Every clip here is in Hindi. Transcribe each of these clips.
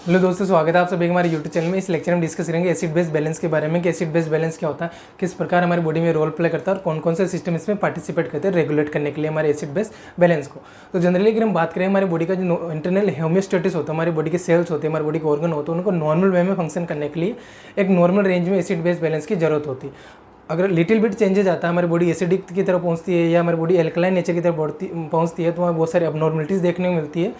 हेलो दोस्तों, स्वागत है आप सभी हमारे यूट्यूब चैनल में। इस लेक्चर में डिस्कस करेंगे एसिड बेस बैलेंस के बारे में कि एसिड बेस बैलेंस क्या होता है, किस प्रकार हमारी बॉडी में रोल प्ले करता है और कौन कौन से सिस्टम इसमें पार्टिसिपेट करते हैं रेगुलेट करने के लिए हमारे एसिड बेस बैलेंस को। तो जनरली अगर हम बात करें हमारी बॉडी का जो इंटरनल होम्योस्टेटिस होता है, हमारी बॉडी के सेल्स होते हैं, हमारी बॉडी के ऑर्गन होते हैं, उनको नॉर्मल वे में फंक्शन करने के लिए एक नॉर्मल रेंज में एसिड बेस बैलेंस की जरूरत होती है। अगर लिटिल बिट चेंजेस आता है, हमारी बॉडी एसिडिक की तरफ पहुंचती है या हमारी बॉडी एल्कलाइन नेचर की तरफ पहुंचती है, तो वहाँ बहुत सारी अबनॉर्मलिटीज़ देखने को मिलती है।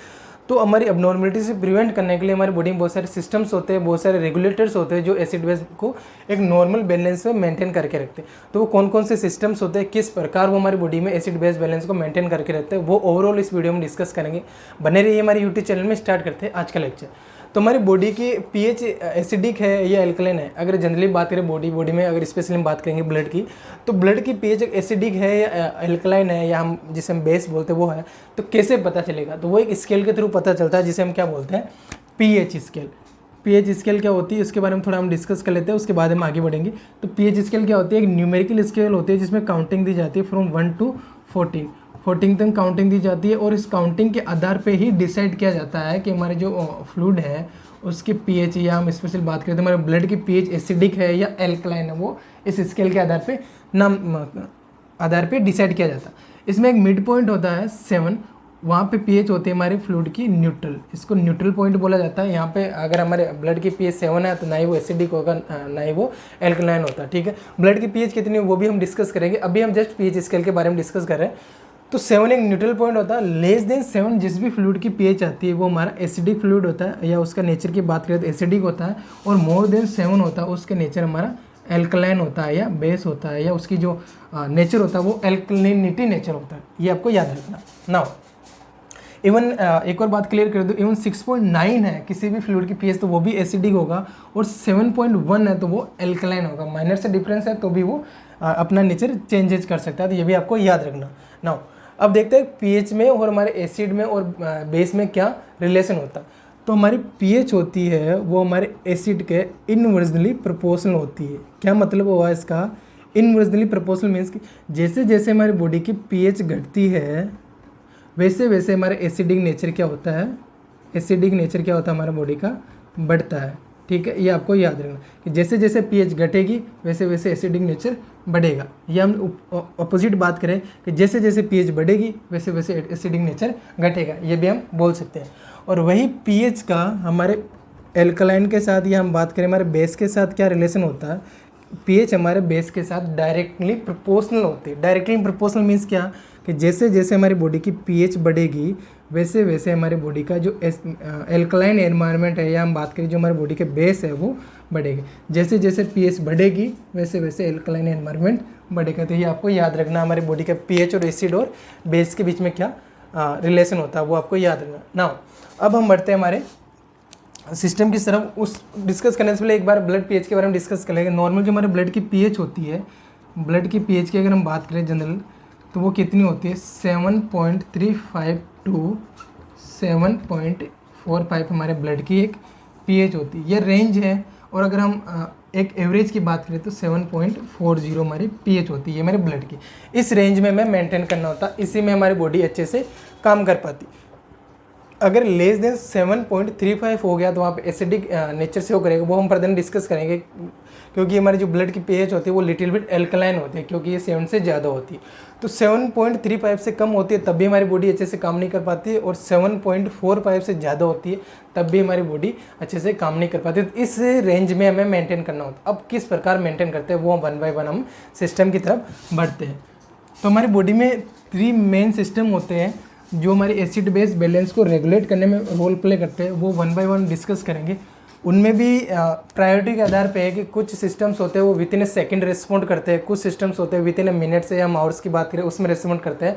तो हमारी अबनॉर्मलिटी से प्रिवेंट करने के लिए हमारी बॉडी में बहुत सारे सिस्टम्स होते हैं, बहुत सारे रेगुलेटर्स होते हैं जो एसिड बेस को एक नॉर्मल बैलेंस में मेंटेन करके रखते हैं। तो वो कौन कौन से सिस्टम्स होते हैं, किस प्रकार वो हमारी बॉडी में एसिड बेस बैलेंस को मेंटेन करके रखते हैं, वो ओवरऑल इस वीडियो में डिस्कस करेंगे। बने रहिए हमारे यूट्यूब चैनल में। स्टार्ट करते हैं आज का लेक्चर। तो हमारी बॉडी की पीएच एसिडिक है या एल्कलाइन है। अगर जनरली बात करें बॉडी में अगर स्पेशली हम बात करेंगे ब्लड की, तो ब्लड की पीएच एसिडिक है या एल्कलाइन है या हम जिसे हम बेस बोलते हैं वो है, तो कैसे पता चलेगा? तो वो एक स्केल के थ्रू पता चलता है जिसे हम क्या बोलते हैं, पीएच स्केल। पीएच स्केल क्या होती है उसके बारे में थोड़ा हम डिस्कस कर लेते हैं, उसके बाद हम आगे बढ़ेंगे। तो पीएच स्केल क्या होती है? एक न्यूमेरिकल स्केल होती है जिसमें काउंटिंग दी जाती है फ्रॉम 1 to 14 तक काउंटिंग दी जाती है, और इस काउंटिंग के आधार पे ही डिसाइड किया जाता है कि हमारे जो फ्लूइड है उसकी पीएच, या हम स्पेशल बात करें तो हमारे ब्लड की पीएच एसिडिक है या एल्कलाइन है, वो इस स्केल के आधार पे डिसाइड किया जाता है। इसमें एक मिड पॉइंट होता है 7, वहाँ पे पीएच होती है हमारे फ्लूइड की न्यूट्रल, इसको न्यूट्रल पॉइंट बोला जाता है। यहाँ पे अगर हमारे ब्लड की पीएच 7 है तो ना ही वो एसिडिक होगा ना ही वो एल्कलाइन होता है। ठीक है, ब्लड की पीएच कितनी है वो भी हम डिस्कस करेंगे। अभी हम जस्ट पीएच स्केल के बारे में डिस्कस कर रहे हैं। तो 7 एक न्यूट्रल पॉइंट होता है। लेस देन 7 जिस भी फ्लूइड की पीएच आती है वो हमारा एसिडिक फ्लूइड होता है, या उसका नेचर की बात करें तो एसिडिक होता है। और मोर देन 7 होता है उसके नेचर हमारा एल्कलाइन होता है या बेस होता है, या उसकी जो नेचर होता है वो एल्कलिनिटी नेचर होता है। ये आपको याद रखना। नाउ इवन एक और बात क्लियर कर दो, इवन 6.9 है किसी भी फ्लूइड की पीएच तो वो भी एसिडिक होगा, और 7.1 है तो वो एल्कलाइन होगा। माइनर से डिफरेंस है तो भी वो अपना नेचर चेंजेस कर सकता है, तो ये भी आपको याद रखना। नाउ अब देखते हैं पीएच में और हमारे एसिड में और बेस में क्या रिलेशन होता है। तो हमारी पीएच होती है वो हमारे एसिड के इनवर्सली प्रोपोर्शनल होती है। क्या मतलब हुआ इसका? इनवर्सली प्रोपोर्शनल मीन्स कि जैसे जैसे हमारी बॉडी की पीएच घटती है वैसे वैसे हमारे एसिडिक नेचर क्या होता है, एसिडिक नेचर क्या होता है हमारा बॉडी का, बढ़ता है। ठीक है, ये आपको याद रखना कि जैसे जैसे पीएच घटेगी वैसे वैसे एसिडिक नेचर बढ़ेगा। या हम अपोजिट बात करें कि जैसे जैसे पीएच बढ़ेगी वैसे वैसे एसिडिक नेचर घटेगा, ये भी हम बोल सकते हैं। और वही पीएच का हमारे एल्कलाइन के साथ, या हम बात करें हमारे बेस के साथ क्या रिलेशन होता है, पीएच हमारे बेस के साथ डायरेक्टली प्रोपोर्शनल होती है। डायरेक्टली प्रोपोर्शनल मीन्स क्या कि जैसे जैसे हमारी बॉडी की पीएच बढ़ेगी वैसे वैसे हमारी बॉडी का जो एल्कलाइन एनवायरनमेंट है, या हम बात करें जो हमारी बॉडी के बेस है वो बढ़ेगी। जैसे जैसे पीएच बढ़ेगी वैसे वैसे एल्कलाइन एनवायरनमेंट बढ़ेगा। तो ये आपको याद रखना, हमारी बॉडी का पीएच और एसिड और बेस के बीच में क्या रिलेशन होता है वो आपको याद रखना। नाउ अब हम बढ़ते हैं हमारे सिस्टम की तरफ। उस डिस्कस करने से पहले एक बार ब्लड पीएच के बारे में डिस्कस कर लेंगे। नॉर्मल जो हमारे ब्लड की पीएच होती है, ब्लड की पीएच की अगर हम बात करें जनरल, तो वो कितनी होती है? 7.35 to 7.45 हमारे ब्लड की एक पीएच होती है, ये रेंज है। और अगर हम एक एवरेज की बात करें तो 7.40 हमारी पीएच होती है हमारे ब्लड की। इस रेंज में हमें मेंटेन करना होता है, इसी में हमारी बॉडी अच्छे से काम कर पाती। अगर लेस देन 7.35 हो गया तो वहाँ पे एसिडिक नेचर से हो करेगा, वो हम फर्दर डिस्कस करेंगे, क्योंकि हमारी जो ब्लड की पीएच होती है वो लिटिल बिट एल्कलाइन होती है, क्योंकि ये 7 से ज़्यादा होती है। तो 7.35 से कम होती है तब भी हमारी बॉडी अच्छे से काम नहीं कर पाती है, और 7.45 से ज़्यादा होती है तब भी हमारी बॉडी अच्छे से काम नहीं कर पाती। तो इस रेंज में हमें मेंटेन करना होता है। अब किस प्रकार मेंटेन करते हैं वो 1 by 1 हम सिस्टम की तरफ बढ़ते हैं। तो हमारी बॉडी में 3 मेन सिस्टम होते हैं जो हमारे एसिड बेस बैलेंस को रेगुलेट करने में रोल प्ले करते हैं, वो 1 by 1 डिस्कस करेंगे। उनमें भी प्रायोरिटी के आधार पे है कि कुछ सिस्टम्स होते हैं वो with in A second respond करते हैं, कुछ सिस्टम्स होते हैं विद इन ए मिनट्स या हम आवर्स की बात करें उसमें रिस्पॉन्ड करते हैं,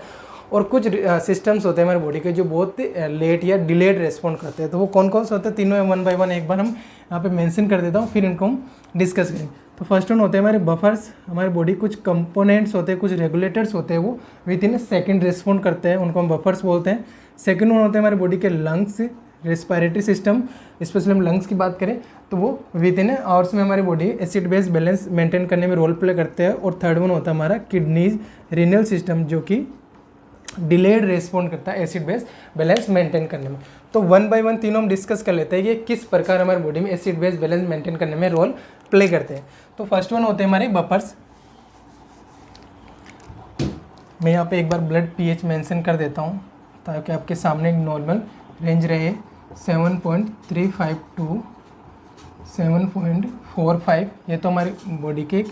और कुछ सिस्टम्स होते हैं हमारी बॉडी के जो बहुत लेट या डिलेड रिस्पॉन्ड करते हैं। तो वो कौन कौन से होते हैं तीनों 1 by 1 एक बार हम यहाँ पे मेंशन कर देता हूँ, फिर इनको हम डिस्कस करेंगे। तो फर्स्ट वन होते हैं हमारे बफर्स। हमारी बॉडी कुछ कंपोनेंट्स होते हैं, कुछ रेगुलेटर्स होते हैं, वो with in A second respond करते हैं, उनको हम बफर्स बोलते हैं। सेकेंड वन होते हैं हमारे बॉडी के लंग्स, रेस्पिरेटरी सिस्टम, स्पेशली हम लंग्स की बात करें तो वो विद इन आवर्स में हमारी body acid base balance maintain करने में रोल प्ले करते हैं। और थर्ड वन होता है हमारा किडनीज, रीनल सिस्टम, जो कि डिलेड रेस्पॉन्ड करता है एसिड बेस बैलेंस मेंटेन करने में। तो वन बाय वन तीनों हम डिस्कस कर लेते हैं कि किस प्रकार हमारे बॉडी में एसिड बेस बैलेंस मेंटेन करने में रोल प्ले करते हैं। तो फर्स्ट वन होते हैं हमारे बफर्स। मैं यहाँ पे एक बार ब्लड पीएच मेंशन कर देता हूँ ताकि आपके सामने एक नॉर्मल रेंज रहे 7.352 7.45। ये तो हमारी बॉडी के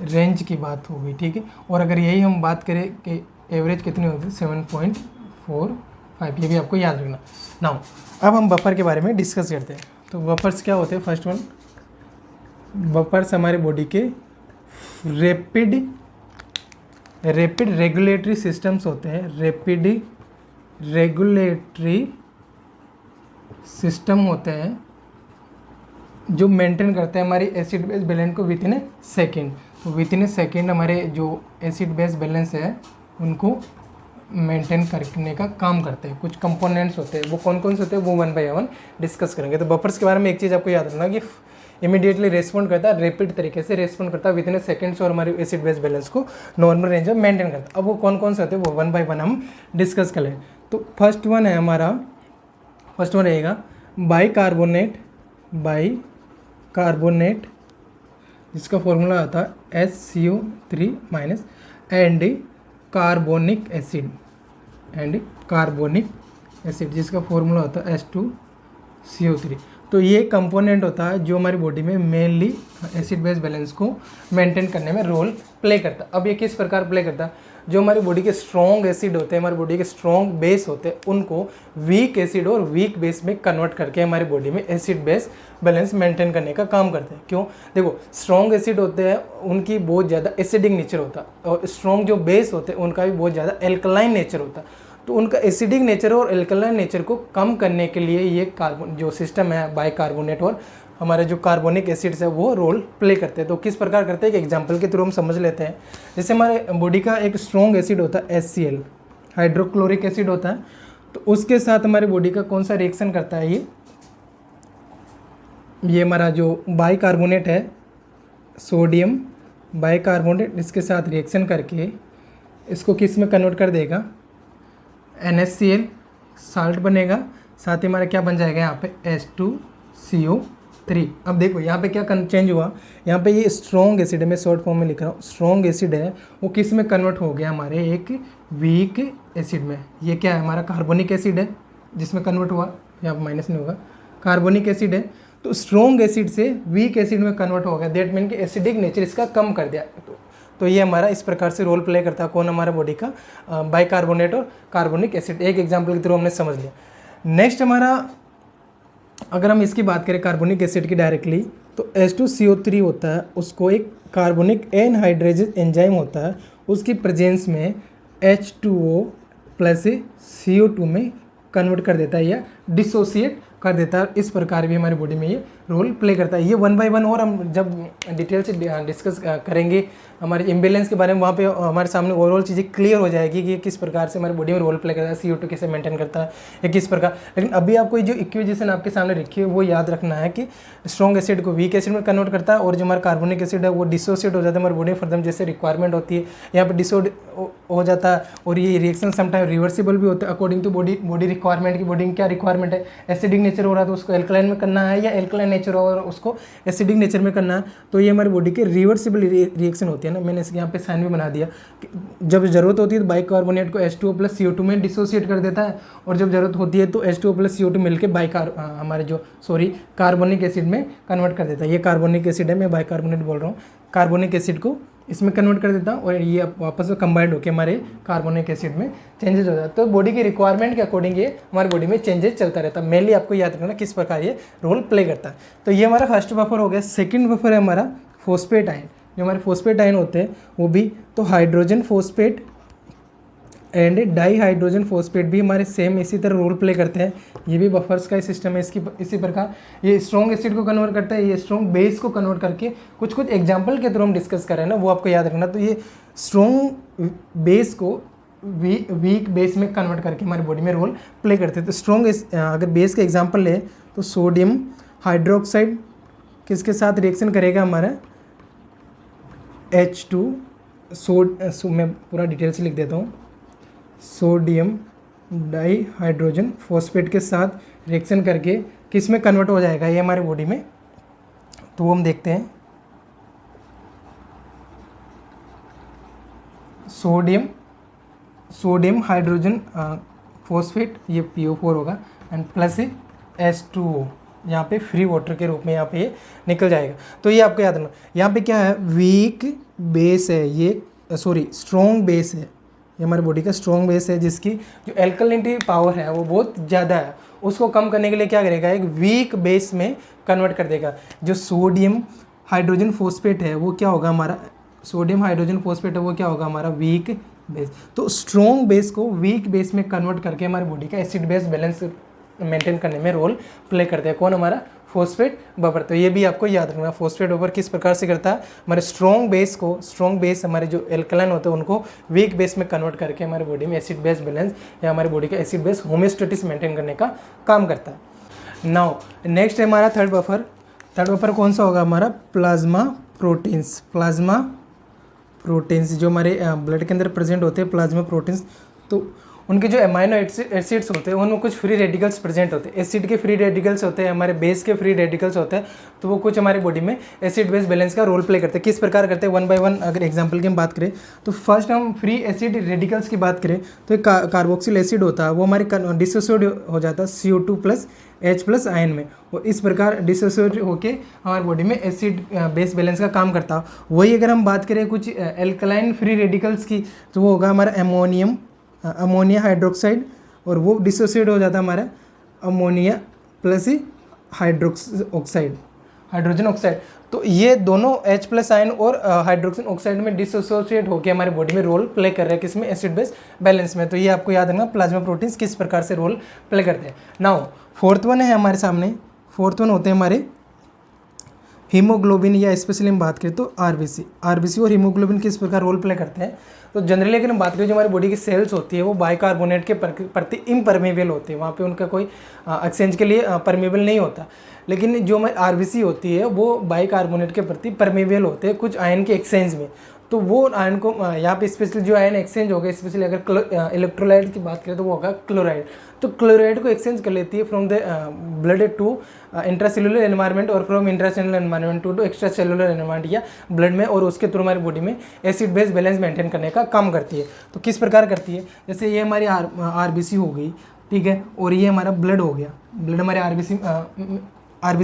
रेंज की बात हो गई, ठीक है। और अगर यही हम बात करें कि एवरेज कितनी होती है 7.45, ये भी आपको याद रखना। नाउ अब हम बफर के बारे में डिस्कस करते हैं। तो बफर्स क्या होते हैं? फर्स्ट वन, बफर्स हमारे बॉडी के रैपिड रेगुलेटरी सिस्टम्स होते हैं। रैपिड रेगुलेटरी सिस्टम होते हैं जो मेंटेन करते हैं हमारी एसिड बेस बैलेंस को विद इन ए सेकेंड। तो विद इन ए सेकेंड हमारे जो एसिड बेस बैलेंस है उनको मेंटेन करने का काम करते हैं। कुछ कंपोनेंट्स होते हैं, वो कौन कौन से होते हैं वो वन बाय वन डिस्कस करेंगे। तो बफर्स के बारे में एक चीज़ आपको याद रखना कि इमीडिएटली रेस्पॉन्ड करता है, रैपिड तरीके से रेस्पॉन्ड करता है विद इन ए सेकेंड्स और हमारी एसिड बेस बैलेंस को नॉर्मल रेंज में मेंटेन करता है। अब वो कौन कौन से होते हैं वो वन बाय वन हम डिस्कस कर लें। तो फर्स्ट वन है हमारा, फर्स्ट वन रहेगा बाइकार्बोनेट जिसका फॉर्मूला आता है SCO3- एंड कार्बोनिक एसिड जिसका फॉर्मूला होता है H2CO3। तो ये कंपोनेंट होता है जो हमारी बॉडी में मेनली एसिड बेस बैलेंस को मेंटेन करने में रोल प्ले करता है। अब ये किस प्रकार प्ले करता है? जो हमारी बॉडी के स्ट्रॉन्ग एसिड होते हैं, हमारी बॉडी के स्ट्रॉन्ग बेस होते हैं, उनको वीक एसिड और वीक बेस में कन्वर्ट करके हमारी बॉडी में एसिड बेस बैलेंस मेंटेन करने का काम करते हैं। क्यों? देखो, स्ट्रॉन्ग एसिड होते हैं उनकी बहुत ज़्यादा एसिडिक नेचर होता है और स्ट्रॉन्ग जो बेस होते हैं उनका भी बहुत ज़्यादा एल्कलाइन नेचर होता है। तो उनका एसिडिक नेचर और एल्कलाइन नेचर को कम करने के लिए ये कार्बन जो सिस्टम है बाइकार्बोनेट और हमारे जो कार्बोनिक एसिड्स है वो रोल प्ले करते हैं। तो किस प्रकार करते हैं? एक एग्जांपल के थ्रू हम समझ लेते हैं। जैसे हमारे बॉडी का एक स्ट्रॉन्ग एसिड होता है HCl, हाइड्रोक्लोरिक एसिड होता है। तो उसके साथ हमारी बॉडी का कौन सा रिएक्शन करता है? ये हमारा जो बाइकार्बोनेट है, सोडियम बाइकार्बोनेट, इसके साथ रिएक्शन करके इसको किस में कन्वर्ट कर देगा? NaCl, साल्ट बनेगा। साथ ही हमारा क्या बन जाएगा यहाँ पे H2CO3। अब देखो यहाँ पे क्या चेंज हुआ, यहाँ पे ये स्ट्रॉन्ग एसिड है, मैं शॉर्ट फॉर्म में लिख रहा हूँ, स्ट्रॉन्ग एसिड है वो किस में कन्वर्ट हो गया? हमारे एक वीक एसिड में। ये क्या है? हमारा कार्बोनिक एसिड है जिसमें कन्वर्ट हुआ, यहाँ पर माइनस नहीं होगा, कार्बोनिक एसिड है। तो स्ट्रॉन्ग एसिड से वीक एसिड में कन्वर्ट हो गया, दैट मीन कि एसिडिक नेचर इसका कम कर दिया। तो ये हमारा इस प्रकार से रोल प्ले करता है कौन? हमारा बॉडी का बाइकार्बोनेट और कार्बोनिक एसिड। एक एग्जांपल के थ्रू हमने समझ लिया। नेक्स्ट हमारा, अगर हम इसकी बात करें कार्बोनिक एसिड की डायरेक्टली, तो H2CO3 होता है, उसको एक कार्बोनिक एनहाइड्रेज एंजाइम होता है, उसकी प्रेजेंस में H2O प्लस CO2 में कन्वर्ट कर देता है या डिसोसिएट कर देता है। इस प्रकार भी हमारी बॉडी में ये रोल प्ले करता है। ये वन बाय वन और हम जब डिटेल से डिस्कस करेंगे हमारे इम्बेलेंस के बारे में, वहाँ पे हमारे सामने ओवरऑल चीज़ें क्लियर हो जाएगी कि किस प्रकार से हमारी बॉडी में रोल प्ले करता है, CO2 कैसे मेंटेन करता है या किस प्रकार। लेकिन अभी आपको जो इक्वेशन आपके सामने रखी है वो याद रखना है कि स्ट्रॉन्ग एसिड को वीक एसिड में कन्वर्ट करता है और जो हमारा कार्बोनिक एसिड है वो डिसोसिएट हो जाता है हमारी बॉडी में फर्दर जैसे रिक्वायरमेंट होती है, यहाँ पर डिसोड हो जाता है। और ये रिएक्शन समटाइम रिवर्सिबल भी होते हैं अकॉर्डिंग टू बॉडी रिक्वायरमेंट की। बॉडी में क्या रिक्वायरमेंट है? एसिडिक नेचर हो रहा है तो उसको एल्कलाइन में करना है, या एल्कलाइन नेचर हो रहा है उसको एसिडिक नेचर में करना है। तो ये हमारी बॉडी के रिवर्सिबल रिएक्शन होती है ना। मैंने इसके यहाँ पे साइन भी बना दिया कि जब जरूरत होती है तो बाइकार्बोनेट को H2O प्लस CO2 में डिसोसिएट कर देता है, और जब जरूरत होती है तो H2O प्लस CO2 मिलकर हमारे जो कार्बोनिक एसिड में कन्वर्ट कर देता है। ये कार्बोनिक एसिड है, मैं बाइकार्बोनेट बोल रहा हूँ, कार्बोनिक एसिड को इसमें कन्वर्ट कर देता हूँ और ये वापस में कंबाइंड होकर हमारे कार्बोनिक एसिड में चेंजेस हो जाता है। तो बॉडी की रिक्वायरमेंट के अकॉर्डिंग ये हमारी बॉडी में चेंजेस चलता रहता है। मेनली आपको याद रखना किस प्रकार ये रोल प्ले करता है। तो ये हमारा फर्स्ट बफर हो गया। सेकंड बफर है हमारा फॉस्फेट आयन। जो हमारे फॉस्फेट आयन होते हैं वो भी तो hydrogen phosphate and di hydrogen phosphate भी हमारे सेम इसी तरह रोल प्ले करते हैं। ये भी बफर्स का ही सिस्टम है। इसी प्रकार ये स्ट्रॉन्ग एसिड को कन्वर्ट करता है, ये स्ट्रॉन्ग बेस को कन्वर्ट करके कुछ एग्जांपल के थ्रू हम डिस्कस कर रहे हैं ना, वो आपको याद रखना। तो ये स्ट्रॉन्ग बेस को वीक बेस में कन्वर्ट करके हमारी बॉडी में रोल प्ले करते हैं। तो स्ट्रॉन्ग अगर बेस का एग्जाम्पल ले तो सोडियम हाइड्रोक्साइड किसके साथ रिएक्शन करेगा? हमारा H2 मैं पूरा डिटेल से लिख देता हूँ। सोडियम डाइहाइड्रोजन फॉस्फेट के साथ रिएक्शन करके किस में कन्वर्ट हो जाएगा ये हमारे बॉडी में, तो वो हम देखते हैं। सोडियम हाइड्रोजन फॉस्फेट, ये PO4 होगा, एंड प्लस H2O, यहाँ पे फ्री वाटर के रूप में यहाँ पे ये निकल जाएगा। तो ये आपको याद रखना, यहाँ पे क्या है, वीक बेस है ये, सॉरी स्ट्रॉन्ग बेस है, ये हमारे बॉडी का स्ट्रॉन्ग बेस है जिसकी जो एल्कलिनिटी पावर है वो बहुत ज़्यादा है। उसको कम करने के लिए क्या करेगा, एक वीक बेस में कन्वर्ट कर देगा। जो सोडियम हाइड्रोजन फॉस्फेट है वो क्या होगा हमारा, सोडियम हाइड्रोजन फॉस्फेट है वो क्या होगा हमारा, वीक बेस। तो स्ट्रॉन्ग बेस को वीक बेस में कन्वर्ट करके हमारी बॉडी का एसिड बेस बैलेंस मेंटेन करने में रोल प्ले करते हैं। कौन, हमारा फॉस्फेट बफर। तो ये भी आपको याद रखना, फॉस्फेट बफर किस प्रकार से करता है, हमारे स्ट्रॉन्ग बेस हमारे जो एल्कलाइन होते हैं उनको वीक बेस में कन्वर्ट करके हमारे बॉडी में एसिड बेस बैलेंस या हमारी बॉडी का एसिड बेस होम्योस्टेसिस मेंटेन करने का काम करता है। नाउ नेक्स्ट है हमारा थर्ड बफर कौन सा होगा हमारा, प्लाज्मा प्रोटीन्स जो हमारे ब्लड के अंदर प्रेजेंट होते हैं, प्लाज्मा प्रोटीन्स। तो उनके जो अमाइनो एसिड्स होते हैं उनमें कुछ फ्री रेडिकल्स प्रेजेंट होते हैं। एसिड के फ्री रेडिकल्स होते हैं, हमारे बेस के फ्री रेडिकल्स होते हैं, तो वो कुछ हमारी बॉडी में एसिड बेस बैलेंस का रोल प्ले करते हैं। किस प्रकार करते हैं, 1 by 1 अगर एग्जांपल की हम बात करें तो फर्स्ट हम फ्री एसिड रेडिकल्स की बात करें तो एक कार्बोक्सिल एसिड होता है, वो हमारे डिसोसिएट हो जाता है CO2+ H+ आयन में, और इस प्रकार डिसोसिएट होके हमारी बॉडी में एसिड बेस बैलेंस का काम करता है। वही अगर हम बात करें कुछ एल्कलाइन फ्री रेडिकल्स की तो वो होगा हमारा अमोनिया हाइड्रोक्साइड, और वो डिसोसिएट हो जाता है हमारा अमोनिया प्लस हाइड्रोजन ऑक्साइड। तो ये दोनों H+ आयन और हाइड्रोजन ऑक्साइड में डिसोसिएट होकर हमारी बॉडी में रोल प्ले कर रहे हैं, किसमें, एसिड बेस बैलेंस में। तो ये आपको याद रखना, प्लाज्मा प्रोटीन्स किस प्रकार से रोल प्ले करते हैं। नाउ फोर्थ वन है हमारे सामने, फोर्थ वन होते हैं हमारे हीमोग्लोबिन, या स्पेशली हम बात करें तो आरबीसी और हीमोग्लोबिन किस प्रकार रोल प्ले करते हैं। तो जनरली अगर हम बात करें जो हमारी बॉडी की सेल्स होती है वो बाइकार्बोनेट के प्रति इम्परमेबल होती है, वहाँ पे उनका कोई एक्सचेंज के लिए परमेबल नहीं होता। लेकिन जो हमारी आरबीसी होती है वो बाइकार्बोनेट के प्रति परमेबल होते हैं कुछ आयन के एक्सचेंज में। तो वो आयन को यहाँ पे स्पेशली जो आयन एक्सचेंज होगा, स्पेशली अगर इलेक्ट्रोलाइट की बात करें तो वो होगा क्लोराइड। तो क्लोराइड को एक्सचेंज कर लेती है from the blood to intracellular environment और from intracellular environment to extra cellular environment या ब्लड में, और उसके थ्रू हमारी बॉडी में एसिड बेस बैलेंस मेंटेन करने का काम करती है। तो किस प्रकार करती है, जैसे ये हमारी आरबीसी हो गई, ठीक है, और ये हमारा ब्लड हो गया, ब्लड हमारे आरबीसी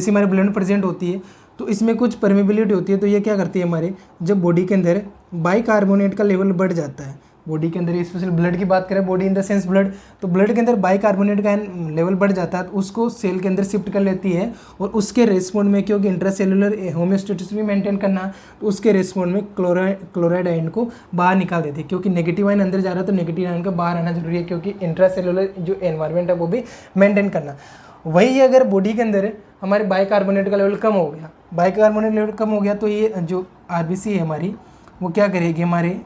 हमारे ब्लड में प्रेजेंट होती है, तो इसमें कुछ परमेबिलिटी होती है। तो ये क्या करती है, हमारे जब बॉडी के अंदर बाइकार्बोनेट का लेवल बढ़ जाता है, बॉडी के अंदर स्पेशल ब्लड की बात करें, body in the sense blood, तो ब्लड के अंदर बाइकार्बोनेट का लेवल बढ़ जाता है, तो उसको सेल के अंदर शिफ्ट कर लेती है, और उसके रेस्पॉन्ड में क्योंकि इंट्रासेलुलर होम्योस्टेसिस भी मेंटेन करना, तो उसके रेस्पॉन्ड में क्लोराइड आयन को बाहर निकाल देती है। क्योंकि नेगेटिव आयन अंदर जा रहा है तो नेगेटिव आयन का बाहर आना जरूरी है, क्योंकि इंट्रासेलुलर जो एनवायरमेंट है वो भी मेंटेन करना। वही अगर बॉडी के अंदर हमारे बाइकार्बोनेट का लेवल कम हो गया, बाइकार्बोनेट लेवल कम हो गया, तो ये जो आरबीसी है हमारी वो क्या करेगी, हमारे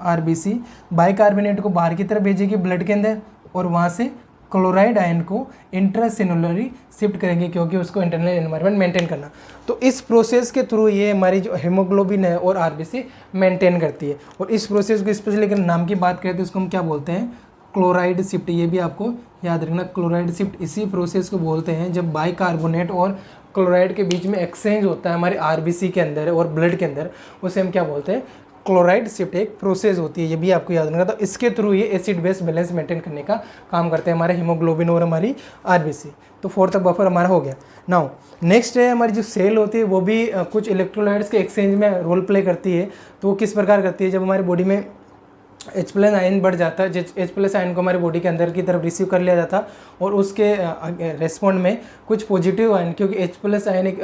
आरबीसी बाइकार्बोनेट को बाहर की तरफ भेजेगी ब्लड के अंदर, और वहाँ से क्लोराइड आयन को इंट्रासेलुलरी शिफ्ट करेंगे, क्योंकि उसको इंटरनल एनवायरनमेंट मेंटेन करना। तो इस प्रोसेस के थ्रू ये हमारी जो हीमोग्लोबिन है और आरबीसी मेंटेन करती है। और इस प्रोसेस को स्पेशली अगर नाम की बात करें तो इसको हम क्या बोलते हैं, क्लोराइड शिफ्ट। ये भी आपको याद रखना, क्लोराइड शिफ्ट इसी प्रोसेस को बोलते हैं जब बाइकार्बोनेट और क्लोराइड के बीच में एक्सचेंज होता है हमारे आरबीसी के अंदर और ब्लड के अंदर, उसे हम क्या बोलते हैं, क्लोराइड शिफ्ट एक प्रोसेस होती है। ये भी आपको याद रखना। तो इसके थ्रू ये एसिड बेस बैलेंस मेंटेन करने का काम करते हैं हमारे हीमोग्लोबिन और हमारी आरबीसी। तो फोर्थ बफर हमारा हो गया। नाउ नेक्स्ट है हमारी जो सेल होती है वो भी कुछ इलेक्ट्रोलाइट्स के एक्सचेंज में रोल प्ले करती है। तो वो किस प्रकार करती है, जब हमारी बॉडी में H+ आयन बढ़ जाता है, H+ आयन को हमारी बॉडी के अंदर की तरफ रिसीव कर लिया जाता और उसके रेस्पॉन्ड में कुछ पॉजिटिव आयन, क्योंकि H+ आयन एक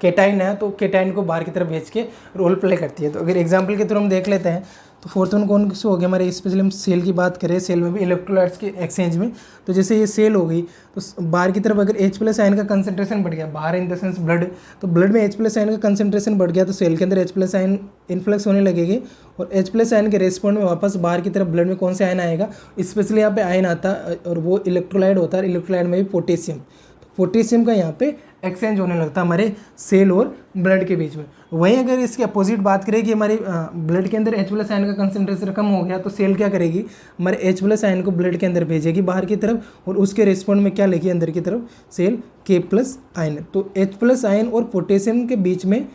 केटाइन है, तो केटाइन को बाहर की तरफ भेज के रोल प्ले करती है। तो अगर एग्जांपल के थ्रू हम देख लेते हैं तो फोर्थ वन कौन से हो गया हमारे, स्पेशली हम सेल की बात करें, सेल में भी इलेक्ट्रोलाइट्स के एक्सचेंज में। तो जैसे ये सेल हो गई तो बाहर की तरफ अगर H+ आयन का कंसंट्रेशन बढ़ गया, बाहर इन द सेंस ब्लड, तो ब्लड में H+ आयन का कंसंट्रेशन बढ़ गया तो सेल के अंदर H+ आयन इन्फ्लक्स होने लगेगी और H+ आयन के रेस्पॉन्ड में वापस बाहर की तरफ ब्लड में कौन से आयन आएगा, स्पेशली यहाँ पे आयन आता है और वो इलेक्ट्रोलाइट होता है। इलेक्ट्रोलाइट में भी पोटेशियम, तो पोटेशियम का यहाँ पे एक्सचेंज होने लगता है हमारे सेल और ब्लड के बीच में। वहीं अगर इसके अपोजिट बात करें कि हमारे ब्लड के अंदर H+ आयन का कंसंट्रेशन कम हो गया तो सेल क्या करेगी, हमारे H+ आयन को ब्लड के अंदर भेजेगी बाहर की तरफ, और उसके रिस्पॉन्ड में क्या लेगी अंदर की तरफ, सेल K+ आयन। तो H+ आयन और पोटेशियम के बीच में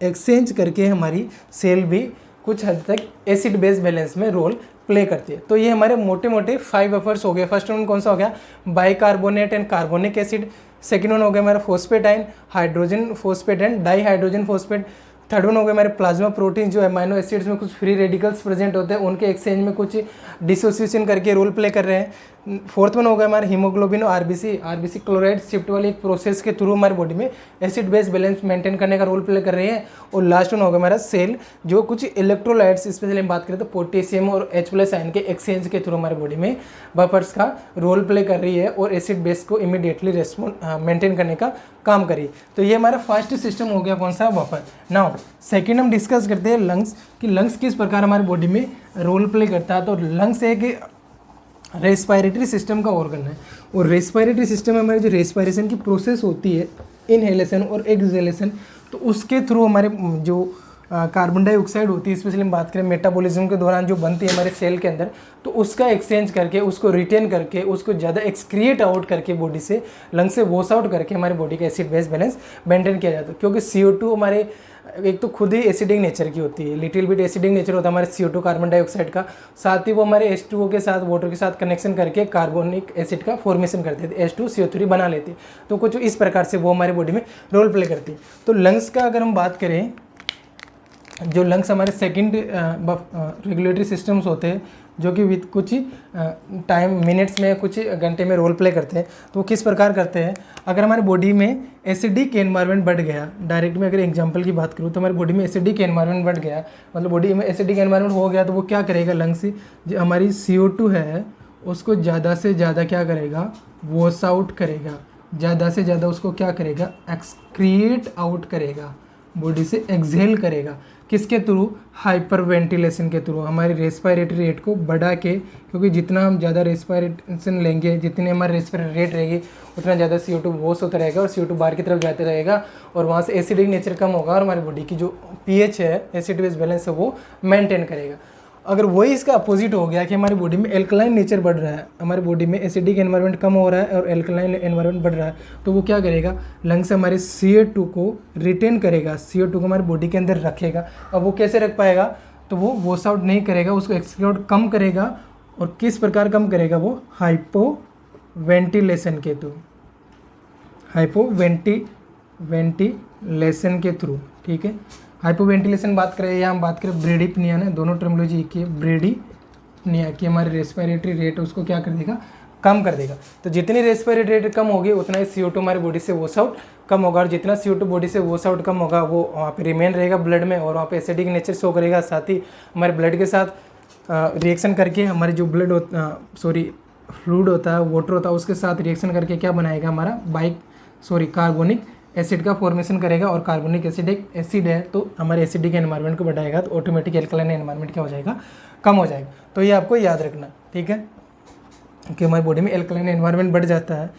एक्सचेंज करके हमारी सेल भी कुछ हद तक एसिड बेस बैलेंस में रोल प्ले करती है। तो ये हमारे मोटे मोटे 5 बफर्स हो गए। फर्स्ट वन कौन सा हो गया, bicarbonate and carbonic acid. Second one हो गया हमारा phosphate ion, hydrogen phosphate and di hydrogen phosphate. Third one हो गया हमारे प्लाज्मा प्रोटीन, जो अमाइनो एसिड्स में कुछ फ्री रेडिकल्स प्रेजेंट होते हैं, उनके एक्सचेंज में कुछ डिसोसिएशन करके रोल प्ले कर रहे हैं। फोर्थ वन हो गया हमारे हीमोग्लोबिन और आरबीसी क्लोराइड शिफ्ट वाली एक प्रोसेस के थ्रू हमारी बॉडी में एसिड बेस बैलेंस मेंटेन करने का रोल प्ले कर रही है। और लास्ट वन हो गया हमारा सेल, जो कुछ इलेक्ट्रोलाइट्स, स्पेशली हम बात करें तो पोटेशियम और H+ आयन के एक्सचेंज के थ्रू हमारी बॉडी में बफर्स का रोल प्ले कर रही है और एसिड बेस को इमीडिएटली रेस्पॉन्ड मेंटेन करने का काम करी। तो ये हमारा फर्स्ट सिस्टम हो गया कौन सा, बफर। नाउ सेकेंड हम डिस्कस करते हैं लंग्स, कि लंग्स किस प्रकार हमारी बॉडी में रोल प्ले करता है। तो लंग्स एक रेस्पिरेटरी सिस्टम का ऑर्गन है, और रेस्पिरेटरी सिस्टम में हमारी जो रेस्पिरेशन की प्रोसेस होती है, इनहेलेशन और एक्सहेलेशन, तो उसके थ्रू हमारे जो कार्बन डाइऑक्साइड होती है, स्पेशली हम बात करें मेटाबॉलिज्म के दौरान जो बनती है हमारे सेल के अंदर, तो उसका एक्सचेंज करके, उसको रिटेन करके, उसको ज़्यादा एक्सक्रिएट आउट करके बॉडी से, लंग से वॉश आउट करके हमारी बॉडी का एसिड बेस बैलेंस मेंटेन किया जाता है। क्योंकि CO2 हमारे एक तो खुद ही एसिडिक नेचर की होती है, लिटिल बिट एसिडिक नेचर होता है हमारे CO2 कार्बन डाइऑक्साइड का, साथ ही वो हमारे H2O के साथ, वाटर के साथ कनेक्शन करके कार्बोनिक एसिड का फॉर्मेशन करते थे, H2CO3 बना लेती है। तो कुछ इस प्रकार से वो हमारी बॉडी में रोल प्ले करती है। तो लंग्स का अगर हम बात करें, जो लंग्स हमारे सेकंड रेगुलेटरी सिस्टम्स होते हैं, जो कि विद कुछ टाइम, मिनट्स में, कुछ घंटे में रोल प्ले करते हैं। तो वो किस प्रकार करते हैं, अगर हमारी बॉडी में एसिडिक एनवायरनमेंट बढ़ गया, डायरेक्ट में अगर एग्जांपल की बात करूँ तो हमारी बॉडी में एसिडिक एनवायरनमेंट बढ़ गया, मतलब बॉडी में एसिडिक एनवायरनमेंट हो गया, तो वो क्या करेगा, लंग्स जो हमारी CO2 है उसको ज़्यादा से ज़्यादा क्या करेगा, वॉश आउट करेगा, ज़्यादा से ज़्यादा उसको क्या करेगा, एक्सक्रिएट आउट करेगा, बॉडी से एक्सहेल करेगा। किसके थ्रू, हाइपर वेंटिलेशन के थ्रू, हमारी रेस्पिरेटरी रेट को बढ़ा के, क्योंकि जितना हम ज़्यादा रेस्पिरेशन लेंगे, जितनी हमारी रेस्पिरेटरी रेट रहेगी, उतना ज़्यादा CO2 वॉश होता रहेगा और CO2 बाहर की तरफ जाते रहेगा, और वहाँ से एसिडिक नेचर कम होगा और हमारी बॉडी की जो pH है, एसिड बेस बैलेंस है, वो मेंटेन करेगा। अगर वही इसका अपोजिट हो गया कि हमारी बॉडी में एल्कलाइन नेचर बढ़ रहा है, हमारी बॉडी में एसिडिक एनवायरनमेंट कम हो रहा है और एल्कलाइन एनवायरनमेंट बढ़ रहा है, तो वो क्या करेगा, लंग्स हमारे CO2 को रिटेन करेगा, CO2 को हमारी बॉडी के अंदर रखेगा। अब वो कैसे रख पाएगा, तो वो वॉश आउट नहीं करेगा, उसको एक्सक्रीट कम करेगा। और किस प्रकार कम करेगा, वो हाइपो वेंटिलेशन के थ्रू, हाइपो वेंटिलेशन के थ्रू, ठीक है। हाइपोवेंटिलेशन बात करें या हम बात करें ब्रेडिपनिया ने, दोनों टर्मिनोलॉजी एक ही है। ब्रेडिपनिया की हमारी रेस्पिरेटरी रेट उसको क्या कर देगा, कम कर देगा। तो जितनी रेस्पिरेटरी रेट कम होगी उतना ही CO2 हमारी बॉडी से वॉश आउट कम होगा, और जितना CO2 बॉडी से वॉश आउट कम होगा वो वहाँ पे रिमेन रहेगा ब्लड में, और वहाँ पे एसिडिक नेचर शो करेगा। साथ ही हमारे ब्लड के साथ रिएक्शन करके हमारे जो ब्लड फ्लूइड होता है, वाटर होता है, उसके साथ रिएक्शन करके क्या बनाएगा, हमारा कार्बोनिक एसिड का फॉर्मेशन करेगा। और कार्बोनिक एसिड एक एसिड है, तो हमारे एसिडिक एनवायरनमेंट को बढ़ाएगा, तो ऑटोमेटिक एल्कलाइन एनवायरनमेंट क्या हो जाएगा, कम हो जाएगा। तो ये आपको याद रखना, ठीक है, कि हमारी बॉडी में एल्कलाइन एनवायरनमेंट बढ़ जाता है,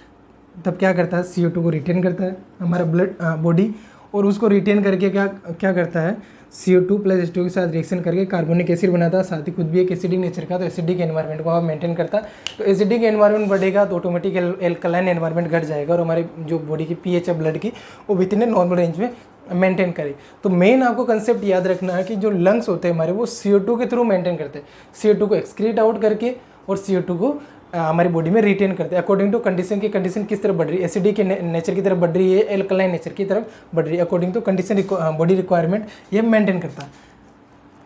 तब क्या करता है, CO2 को रिटेन करता है हमारा बॉडी, और उसको रिटेन करके क्या करता है, CO2 + H2O के साथ रिएक्शन करके कार्बोनिक एसिड बनाता है। साथ ही खुद भी एक एसिडिक नेचर का, तो एसिडिक एनवायरनमेंट को आप मेंटेन करता है। तो एसिडिक एनवायरनमेंट बढ़ेगा तो ऑटोमेटिक एल्कलाइन एनवायरनमेंट घट जाएगा, और हमारे जो बॉडी की pH है ब्लड की, वो विद इन नॉर्मल रेंज में मेंटेन करे। तो मेन आपको कंसेप्ट याद रखना है कि जो लंग्स होते हैं हमारे, वो CO2 के थ्रू मेंटेन करते हैं, CO2 को एक्सक्रीट आउट करके और CO2 को हमारी बॉडी में रिटेन करते हैं अकॉर्डिंग टू कंडीशन की कंडीशन किस तरफ बढ़ रही है, एसिडिक के नेचर की तरफ बढ़ रही है, एल्कलाइन नेचर की तरफ बढ़ रही है, according to condition body requirement ये मेंटेन करता है।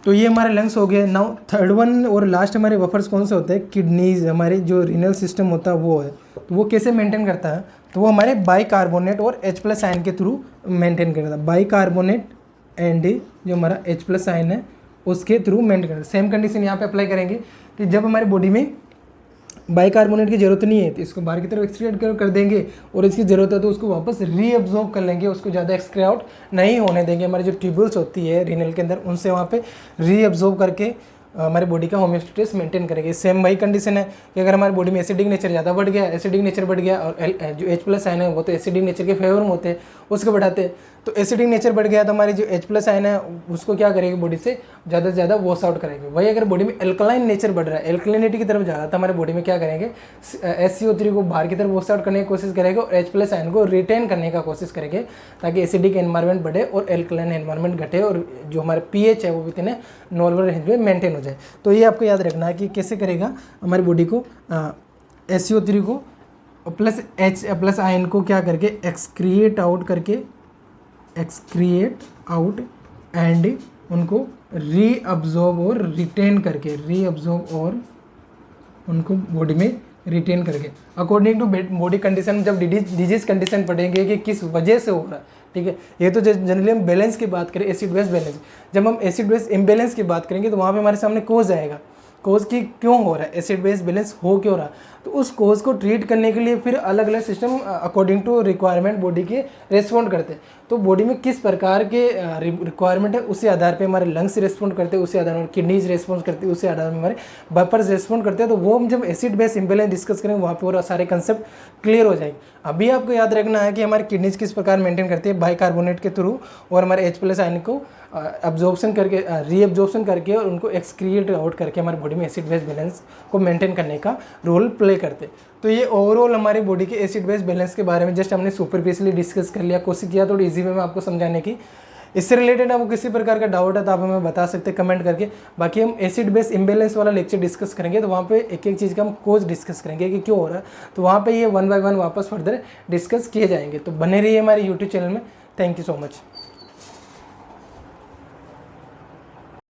तो ये हमारे लंग्स हो गए। नाउ थर्ड वन और लास्ट हमारे बफर्स कौन से होते हैं, किडनीज, हमारे जो रीनल सिस्टम होता है वो है। तो वो कैसे मेंटेन करता है, तो वो हमारे बाइकार्बोनेट और H+ आयन के थ्रू मेंटेन करता है। बाइकार्बोनेट एंड जो हमारा H+ आयन है उसके थ्रू मेंटेन करता है। सेम कंडीशन यहाँ पे अप्लाई करेंगे कि जब हमारी बॉडी में बाइकार्बोनेट की ज़रूरत नहीं है तो इसको बाहर की तरफ एक्सक्रीट कर देंगे, और इसकी ज़रूरत है तो उसको वापस रीअब्जॉर्ब कर लेंगे, उसको ज़्यादा एक्सक्रीट आउट नहीं होने देंगे। हमारी जो ट्यूब्यूल्स होती है रीनल के अंदर, उनसे वहाँ पे रीअब्जॉर्ब करके हमारी बॉडी का होम्योस्टेसिस मेंटेन करेगी। सेम वही कंडीशन है कि अगर हमारी बॉडी में एसिडिक नेचर ज़्यादा बढ़ गया, एसिडिक नेचर बढ़ गया, और जो H+ आयन है वो तो एसिडिक नेचर के फेवर में होते हैं, उसको बढ़ाते हैं। तो एसिडिक नेचर बढ़ गया तो हमारी जो H+ आयन है उसको क्या करेगी, बॉडी से ज़्यादा से ज़्यादा वॉश आउट करेंगे। वही अगर बॉडी में एल्कलाइन नेचर बढ़ रहा है, एल्कलिनिटी की तरफ जा रहा है, तो हमारे बॉडी में क्या करेंगे, SCO3 को बाहर की तरफ वॉश आउट करने की कोशिश करेंगे और H+ आयन को रिटेन करने का कोशिश करेंगे, ताकि एसिडिक एनवायरनमेंट बढ़े और एल्कलाइन एनवायरनमेंट घटे और जो हमारे pH है वो भी इतने नॉर्मल रेंज में मेंटेन हो जाए। तो ये आपको याद रखना है कि कैसे करेगा हमारी बॉडी को SCO3 को प्लस H+ आयन को क्या करके एक्सक्रिएट आउट एंड उनको रीअब्जॉर्ब और रिटेन करके, उनको बॉडी में रिटेन करके अकॉर्डिंग टू बॉडी कंडीशन। जब डिजीज कंडीशन पढ़ेंगे कि किस वजह से हो रहा है, ठीक है। ये तो जनरली हम बैलेंस की बात करें, एसिड बेस बैलेंस। जब हम एसिड बेस इम्बैलेंस की बात करेंगे तो वहाँ पे हमारे सामने कोज आएगा, कोज की क्यों हो रहा है, एसिड बेस बैलेंस हो क्यों रहा, तो उस कोज को ट्रीट करने के लिए फिर अलग अलग system according to requirement body के रेस्पॉन्ड करते हैं। तो बॉडी में किस प्रकार के रिक्वायरमेंट है उसी आधार पे हमारे लंग्स रेस्पॉन्ड करते हैं, उसी आधार पर किडनीज रेस्पॉन्ड करती है, उसी आधार पर हमारे बफर्स रेस्पॉन्ड करते हैं। तो वो हम जब एसिड बेस इम्बैलेंस डिस्कस करेंगे वहाँ पे और सारे कंसेप्ट क्लियर हो जाएंगे। अभी आपको याद रखना है कि हमारी किडनीज किस प्रकार मेंटेन करती है, बाइकार्बोनेट के थ्रू और हमारे H+ आयन को अब्जॉर्प्शन करके, रीअब्जॉर्प्शन करके और उनको एक्सक्रिएट आउट करके हमारी बॉडी में एसिड बेस बैलेंस को मेंटेन करने का रोल प्ले करते हैं। तो ये ओवरऑल हमारी बॉडी के एसिड बेस बैलेंस के बारे में जस्ट हमने सुपरफिशियली डिस्कस कर लिया, कोशिश किया थोड़ी इजी वे में आपको समझाने की। इससे रिलेटेड आपको किसी प्रकार का डाउट है तो आप हमें बता सकते हैं कमेंट करके। बाकी हम एसिड बेस इम्बैलेंस वाला लेक्चर डिस्कस करेंगे तो वहाँ पे एक एक चीज़ का हम कोज डिस्कस करेंगे कि क्यों हो रहा है, तो वहाँ पे ये 1 by 1 वापस फर्दर डिस्कस किए जाएंगे। तो बने रहिए हमारे यूट्यूब चैनल में। Thank you so much.